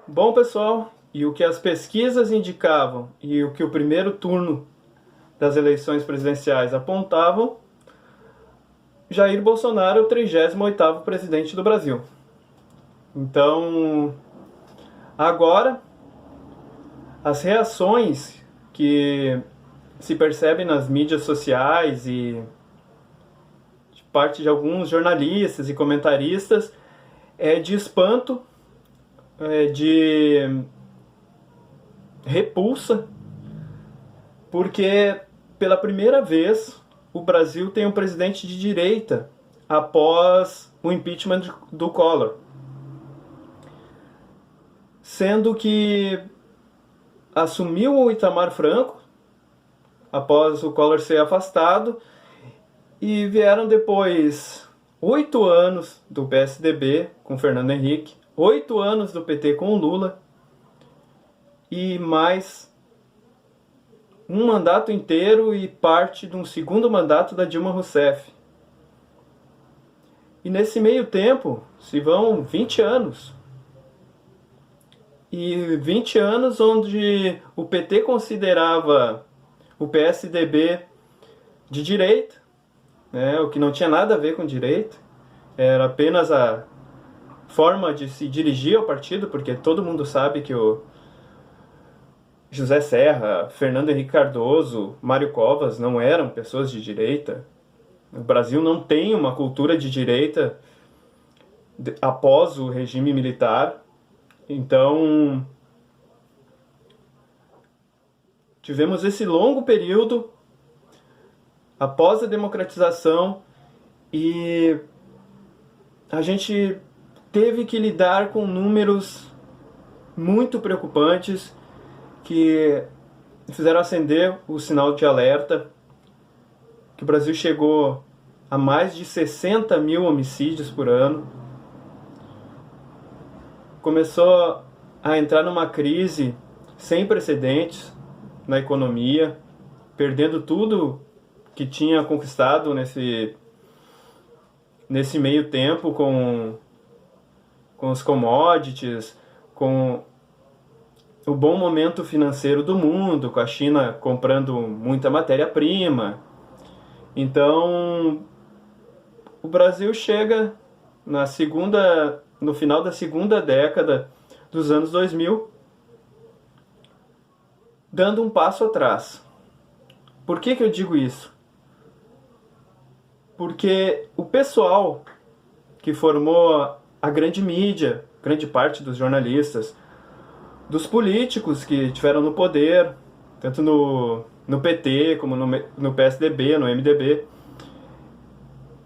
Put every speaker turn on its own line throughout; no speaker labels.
Bom, pessoal, e o que as pesquisas indicavam e o que o primeiro turno das eleições presidenciais apontavam, Jair Bolsonaro é o 38º presidente do Brasil. Então, agora, as reações que se percebem nas mídias sociais e de parte de alguns jornalistas e comentaristas é de espanto, de repulsa, porque pela primeira vez o Brasil tem um presidente de direita após o impeachment do Collor. Sendo que assumiu o Itamar Franco após o Collor ser afastado e vieram depois 8 anos do PSDB com Fernando Henrique, 8 anos do PT com o Lula e mais um mandato inteiro e parte de um segundo mandato da Dilma Rousseff. E nesse meio tempo se vão 20 anos. E 20 anos onde o PT considerava o PSDB de direita, né, o que não tinha nada a ver com direita, era apenas a forma de se dirigir ao partido, porque todo mundo sabe que o José Serra, Fernando Henrique Cardoso, Mário Covas não eram pessoas de direita. O Brasil não tem uma cultura de direita após o regime militar. Então, tivemos esse longo período após a democratização e a gente teve que lidar com números muito preocupantes que fizeram acender o sinal de alerta, que o Brasil chegou a mais de 60 mil homicídios por ano, começou a entrar numa crise sem precedentes na economia, perdendo tudo que tinha conquistado nesse meio tempo com os commodities, com o bom momento financeiro do mundo, com a China comprando muita matéria-prima. Então, o Brasil chega no final da segunda década dos anos 2000, dando um passo atrás. Por que eu digo isso? Porque o pessoal que formou a grande mídia, grande parte dos jornalistas, dos políticos que estiveram no poder, tanto no PT como no PSDB, no MDB,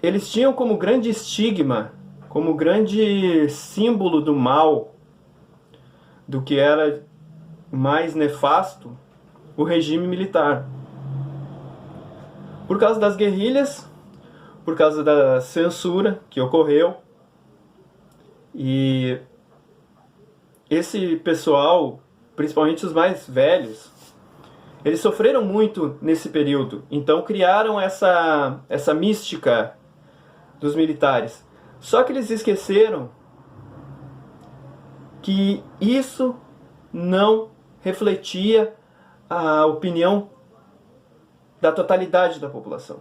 eles tinham como grande estigma, como grande símbolo do mal, do que era mais nefasto, o regime militar. Por causa das guerrilhas, por causa da censura que ocorreu, e esse pessoal, principalmente os mais velhos, eles sofreram muito nesse período. Então criaram essa mística dos militares. Só que eles esqueceram que isso não refletia a opinião da totalidade da população.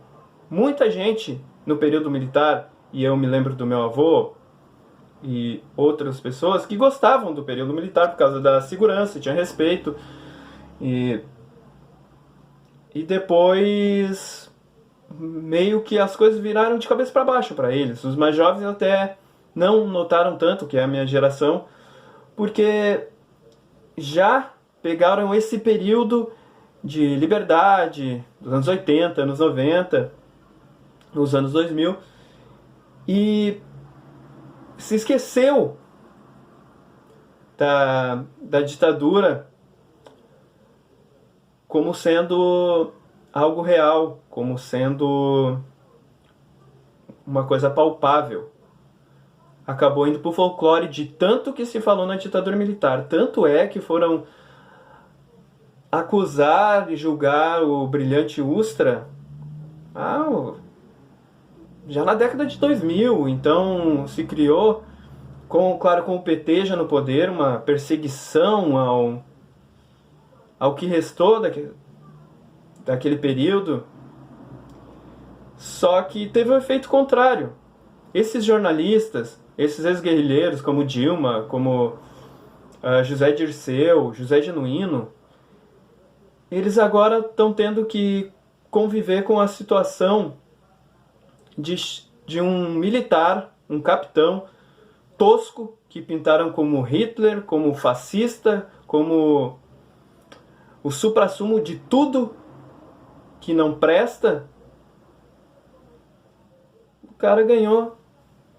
Muita gente no período militar, e eu me lembro do meu avô e outras pessoas que gostavam do período militar por causa da segurança, tinha respeito, e depois meio que as coisas viraram de cabeça para baixo para eles. Os mais jovens até não notaram tanto, que é a minha geração, porque já pegaram esse período de liberdade dos anos 80, anos 90, nos anos 2000, e se esqueceu da ditadura como sendo algo real, como sendo uma coisa palpável. Acabou indo para o folclore de tanto que se falou na ditadura militar. Tanto é que foram acusar e julgar o brilhante Ustra já na década de 2000. Então se criou claro, com o PT já no poder, uma perseguição ao que restou daquele período. Só que teve um efeito contrário. Esses jornalistas, esses ex-guerrilheiros como Dilma, como José Dirceu, José Genuíno, eles agora estão tendo que conviver com a situação de um militar, um capitão tosco, que pintaram como Hitler, como fascista, como o suprassumo de tudo que não presta. O cara ganhou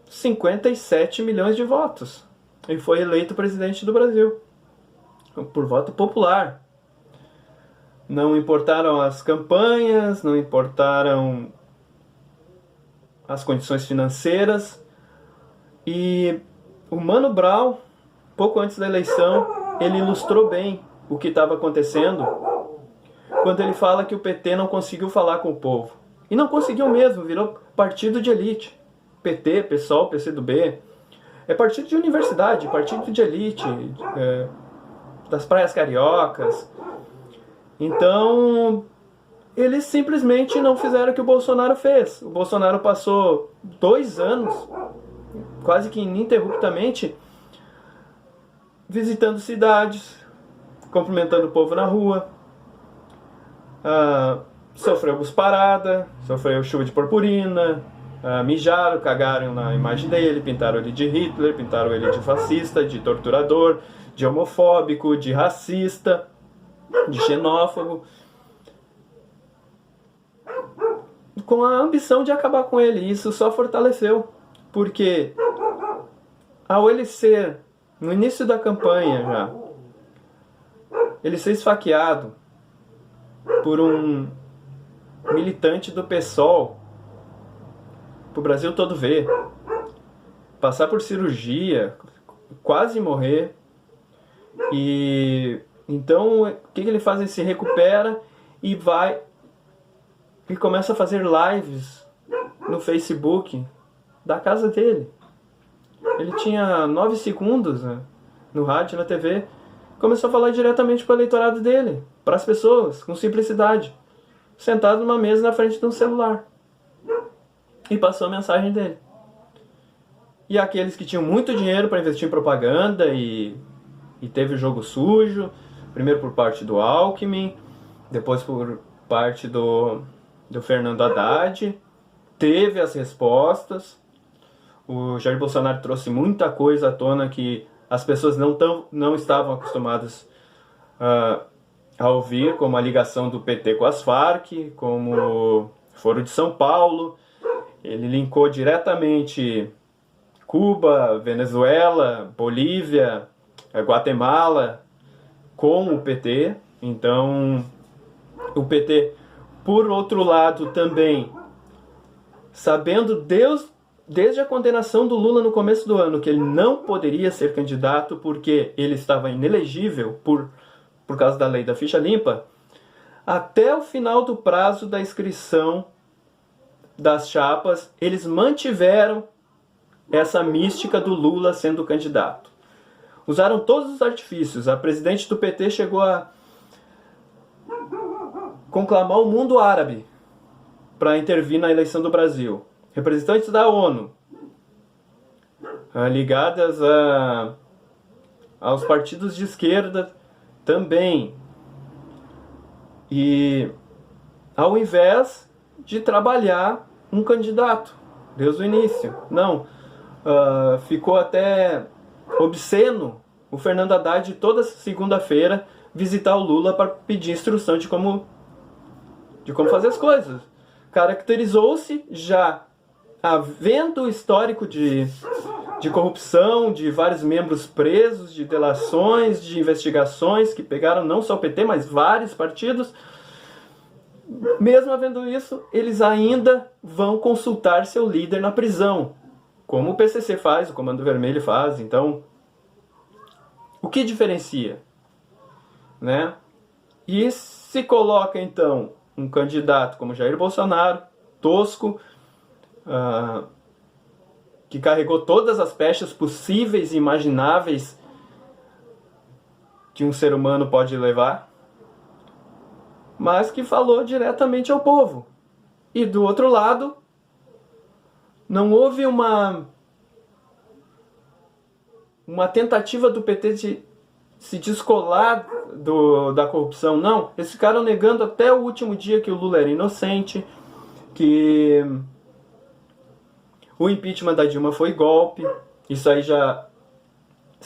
57 milhões de votos e foi eleito presidente do Brasil por voto popular. Não importaram as campanhas, não importaram as condições financeiras. E o Mano Brown, pouco antes da eleição, ele ilustrou bem o que estava acontecendo quando ele fala que o PT não conseguiu falar com o povo. E não conseguiu mesmo, virou partido de elite. PT, PSOL, PCdoB, é partido de universidade, partido de elite, das praias cariocas. Então, eles simplesmente não fizeram o que o Bolsonaro fez. O Bolsonaro passou 2 anos, quase que ininterruptamente, visitando cidades, cumprimentando o povo na rua, sofreu cusparada, sofreu chuva de purpurina, mijaram, cagaram na imagem dele, pintaram ele de Hitler, pintaram ele de fascista, de torturador, de homofóbico, de racista, de xenófobo, com a ambição de acabar com ele. Isso só fortaleceu, porque ao ele ser, no início da campanha já, ele ser esfaqueado por um militante do PSOL, pro Brasil todo ver, passar por cirurgia, quase morrer, e então o que ele faz? Ele se recupera e vai e começa a fazer lives no Facebook da casa dele. Ele tinha 9 segundos, né, no rádio, na TV. Começou a falar diretamente para o eleitorado dele, para as pessoas, com simplicidade, sentado numa mesa na frente de um celular. E passou a mensagem dele. E aqueles que tinham muito dinheiro para investir em propaganda e teve o jogo sujo, primeiro por parte do Alckmin, depois por parte do Fernando Haddad, teve as respostas. O Jair Bolsonaro trouxe muita coisa à tona que as pessoas não estavam acostumadas a ouvir, como a ligação do PT com as Farc, como o Foro de São Paulo. Ele linkou diretamente Cuba, Venezuela, Bolívia, Guatemala com o PT. Então, o PT, por outro lado, também, sabendo desde a condenação do Lula no começo do ano, que ele não poderia ser candidato porque ele estava inelegível por causa da lei da ficha limpa, até o final do prazo da inscrição das chapas, eles mantiveram essa mística do Lula sendo candidato. Usaram todos os artifícios. A presidente do PT chegou a conclamar o mundo árabe para intervir na eleição do Brasil. Representantes da ONU, ligadas aos partidos de esquerda também. E ao invés de trabalhar um candidato desde o início, não. Ficou até obsceno o Fernando Haddad toda segunda-feira visitar o Lula para pedir instrução de como fazer as coisas. Caracterizou-se já havendo histórico de corrupção, de vários membros presos, de delações, de investigações que pegaram não só o PT, mas vários partidos. Mesmo havendo isso, eles ainda vão consultar seu líder na prisão, como o PCC faz, o Comando Vermelho faz. Então, o que diferencia? Né? E se coloca, então, um candidato como Jair Bolsonaro, tosco, que carregou todas as pestes possíveis e imagináveis que um ser humano pode levar, mas que falou diretamente ao povo. E do outro lado, não houve uma tentativa do PT de se descolar da corrupção, não. Eles ficaram negando até o último dia que o Lula era inocente, que o impeachment da Dilma foi golpe. Isso aí já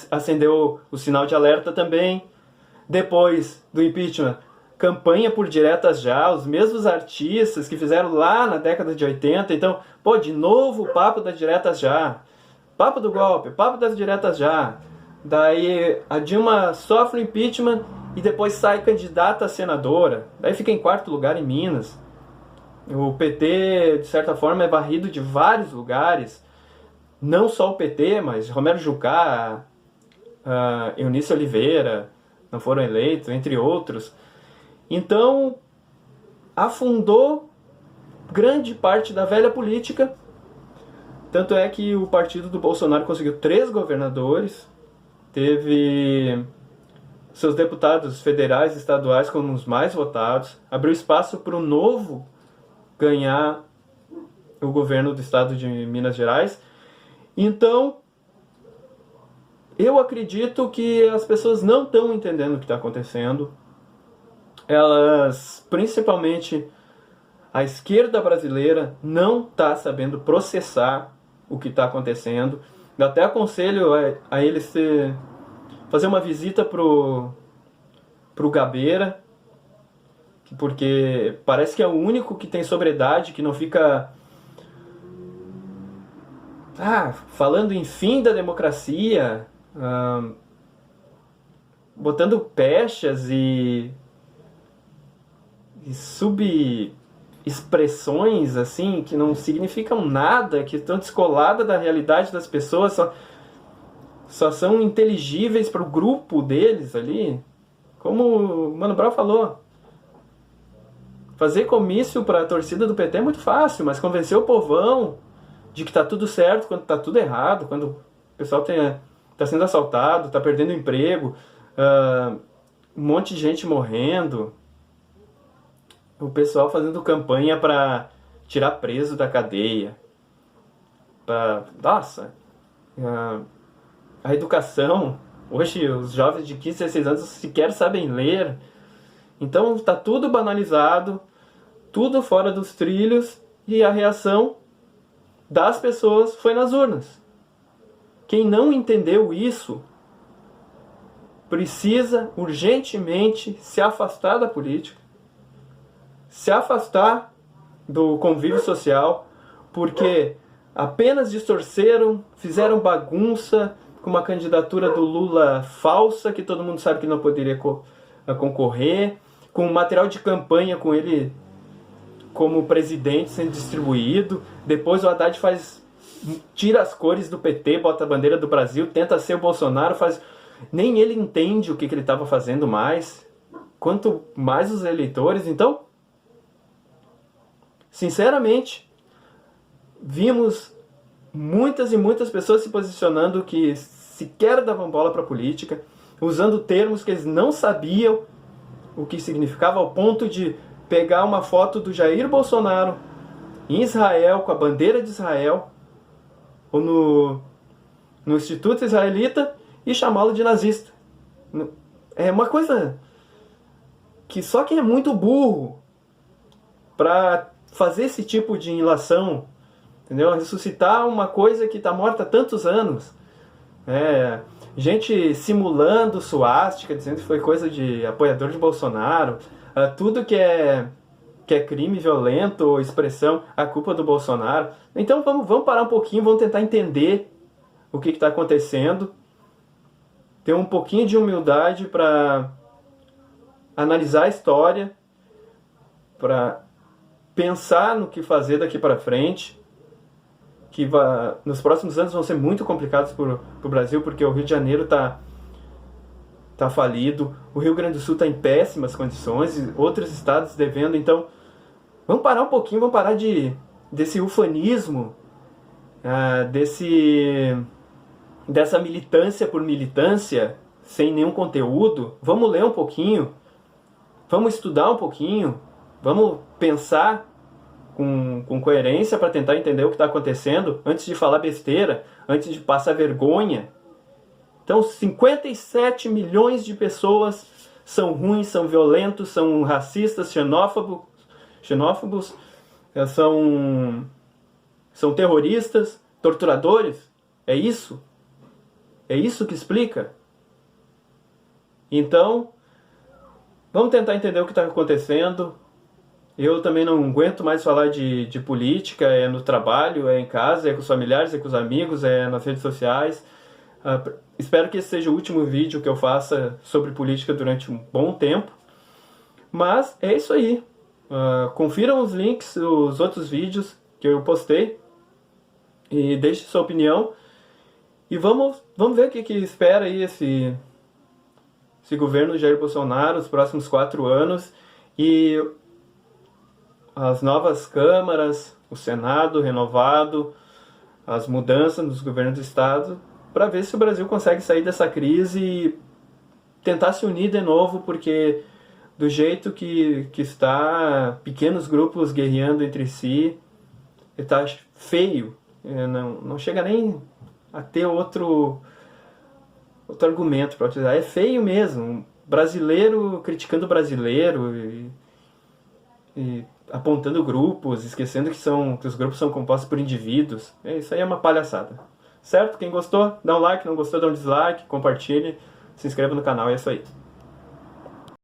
acendeu o sinal de alerta também. Depois do impeachment, campanha por diretas já, os mesmos artistas que fizeram lá na década de 80. Então, de novo o papo das diretas já. Papo do golpe, papo das diretas já. Daí a Dilma sofre o impeachment e depois sai candidata a senadora. Daí fica em quarto lugar em Minas. O PT, de certa forma, é varrido de vários lugares. Não só o PT, mas Romero Jucá, Eunice Oliveira não foram eleitos, entre outros. Então, afundou grande parte da velha política. Tanto é que o partido do Bolsonaro conseguiu 3 governadores, teve seus deputados federais e estaduais como os mais votados, abriu espaço para o Novo ganhar o governo do estado de Minas Gerais. Então, eu acredito que as pessoas não estão entendendo o que está acontecendo. Elas, principalmente a esquerda brasileira, não está sabendo processar o que está acontecendo. Eu até aconselho a eles fazer uma visita pro Gabeira, porque parece que é o único que tem sobriedade, que não fica falando em fim da democracia, botando pechas e expressões assim que não significam nada, que estão descoladas da realidade das pessoas, só são inteligíveis para o grupo deles ali. Como o Mano Brown falou, fazer comício para a torcida do PT é muito fácil, mas convencer o povão de que está tudo certo quando está tudo errado, quando o pessoal está sendo assaltado, está perdendo emprego, um monte de gente morrendo, o pessoal fazendo campanha para tirar preso da cadeia. A educação, hoje os jovens de 15, 16 anos sequer sabem ler. Então está tudo banalizado, tudo fora dos trilhos, e a reação das pessoas foi nas urnas. Quem não entendeu isso precisa urgentemente se afastar da política, se afastar do convívio social, porque apenas distorceram, fizeram bagunça com uma candidatura do Lula falsa, que todo mundo sabe que não poderia concorrer, com material de campanha com ele como presidente sendo distribuído. Depois o Haddad tira as cores do PT, bota a bandeira do Brasil, tenta ser o Bolsonaro, nem ele entende o que ele estava fazendo mais, quanto mais os eleitores. Então, sinceramente, vimos muitas e muitas pessoas se posicionando que sequer davam bola para a política, usando termos que eles não sabiam o que significava, ao ponto de pegar uma foto do Jair Bolsonaro em Israel, com a bandeira de Israel, ou no Instituto Israelita, e chamá-lo de nazista. É uma coisa que só quem é muito burro para fazer esse tipo de ilação, entendeu? Ressuscitar uma coisa que está morta há tantos anos. Gente simulando suástica, dizendo que foi coisa de apoiador de Bolsonaro. Tudo que é crime violento ou expressão, a culpa do Bolsonaro. Então vamos parar um pouquinho, vamos tentar entender o que está acontecendo, ter um pouquinho de humildade para analisar a história, para pensar no que fazer daqui para frente, que nos próximos anos vão ser muito complicados para o Brasil, porque o Rio de Janeiro está falido, o Rio Grande do Sul está em péssimas condições, e outros estados devendo. Então, vamos parar um pouquinho, vamos parar desse ufanismo dessa militância por militância, sem nenhum conteúdo. Vamos ler um pouquinho, vamos estudar um pouquinho, vamos pensar com coerência para tentar entender o que está acontecendo, antes de falar besteira, antes de passar vergonha. Então, 57 milhões de pessoas são ruins, são violentos, são racistas, xenófobos, são terroristas, torturadores. É isso? É isso que explica? Então, vamos tentar entender o que está acontecendo. Eu também não aguento mais falar de política, é no trabalho, é em casa, é com os familiares, é com os amigos, é nas redes sociais. Espero que esse seja o último vídeo que eu faça sobre política durante um bom tempo. Mas é isso aí. Confiram os links, os outros vídeos que eu postei. E deixe sua opinião. E vamos ver o que espera aí esse governo Jair Bolsonaro, os próximos 4 anos. E as novas câmaras, o Senado renovado, as mudanças nos governos do Estado, para ver se o Brasil consegue sair dessa crise e tentar se unir de novo, porque do jeito que está, pequenos grupos guerreando entre si, está feio. Não chega nem a ter outro argumento para utilizar. É feio mesmo. Brasileiro criticando brasileiro e apontando grupos, esquecendo que os grupos são compostos por indivíduos. Isso aí é uma palhaçada. Certo? Quem gostou, dá um like. Não gostou, dá um dislike. Compartilhe. Se inscreva no canal. É isso aí.